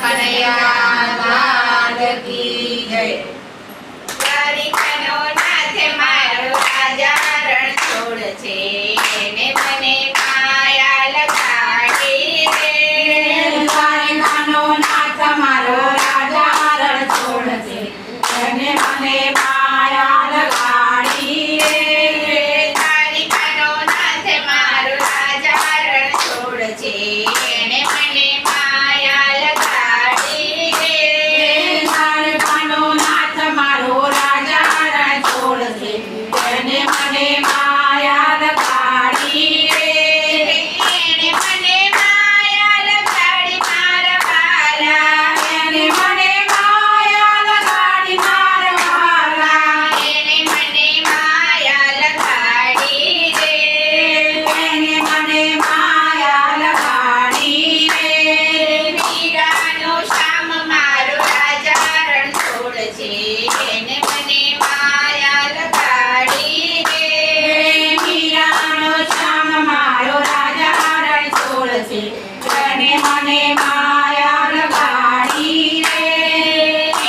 કનૈયા લાલ કી જય. દ્વારિકાનો નાથ મારો રાજા રણછોડ છે, એને મને માયા લગાડી રે. દ્વારિકાનો નાથ મારો રાજા રણછોડ છે, એને મને માયા લગાડી રે. દ્વારિકાનો નાથ મારો રાજા રણછોડ છે, એને મને માયા લગાડી રે. દ્વારકાનો નાથ મારો રાજા રણછોડ છે, એને મને માયા લગાડી રે. એને મને માયા લગાડી મારા વાલા. એને મને માયા લગાડી મારા વાલા. એને મને માયા લગાડી રે. એને મને માયા લગાડી રે. મીરાનો શ્યામ મારો રાજા રણછોડ છે, એને મને માયા લગાડી રે. મીરાનો શ્યામ મારો રાજા રણછોડ છે, એને મને માયા લગાડી રે.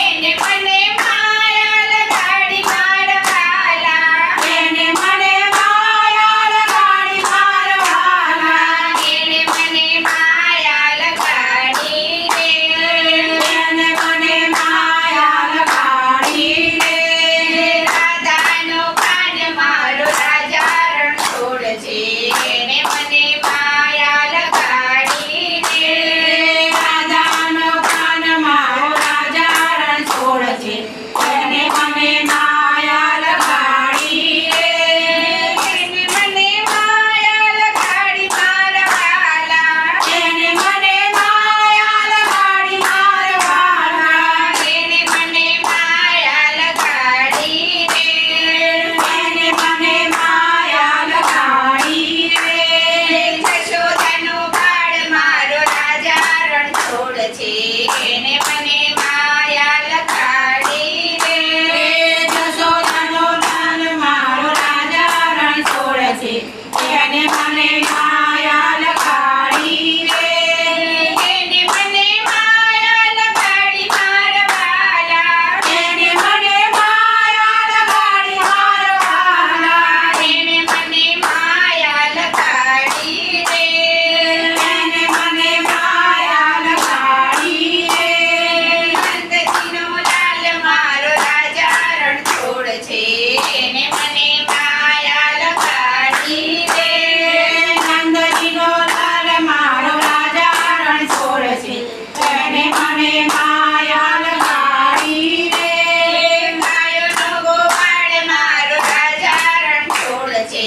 એને મને માયા લગાડી મારા વાલા. એને મને માયા લગાડી મારા વાલા. એને મને માયા લગાડી રે. એને મને માયા લગાડી રે. રાધાનો કાન મારો રાજા રણછોડ છે, એને મને માયા લગાડી રે. રાધાનો કાન મારો રાજા રણછોડ છે, એને મને માયા લગાડી રે. એને મને માયા લગાડી મારા વાલા. એને મને માયા લગાડી મારા વાલા. એને મને માયા લગાડી રે. એને મને માયા લગાડી રે. જશોદાનો બાળ મારો રાજા રણછોડ છે, એને મને માયા લગાડી રે. જશોદાનો લાલ મારો રાજા રણછોડ છે, એને મને માયા લગાડી રે. એને મને માયા લગાડી મારા વાલા. એને મને માયા લગાડી મારા વાલા. એને મને માયા લગાડી રે. એને મને માયા લગાડી રે. નંદજીનો લાલ મારો રાજા રણછોડ છે, એને મને માયા લગાડી રે. નંદજીનો લાલ મારો રાજા રણછોડ છે, એને મને માયા લગાડી રે. ગાયોનો ગોવાળ મારો રાજા રણછોડ છે,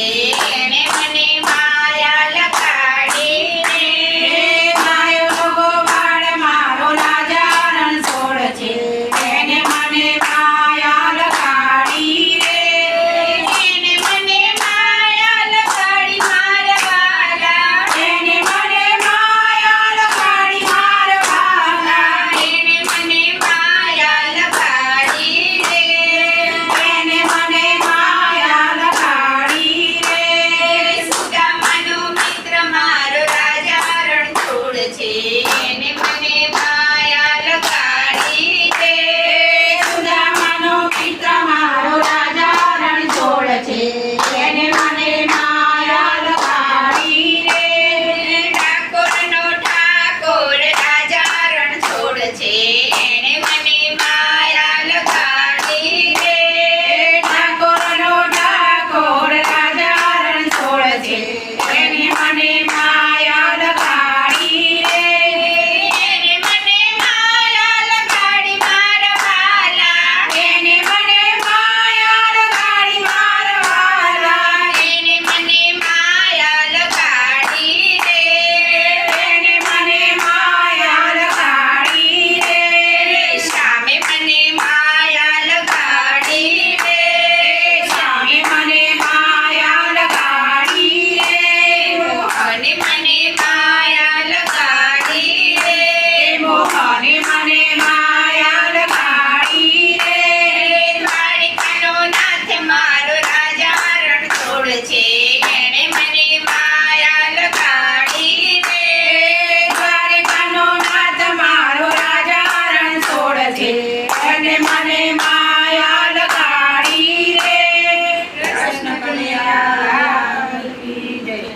એને મને માયા લગાડી રે. ગાયોનો ગોવાળ મારો રાજા રણછોડ છે, એને મને માયા લગાડી રે. એને મને માયા લગાડી મારા વાલા. એને મને માયા લગાડી મારા વાલા. એને મને માયા લગાડી રે. એને મને માયા લગાડી રે. સુદામાનો મિત્ર મારો રાજા રણછોડ છે, એને મને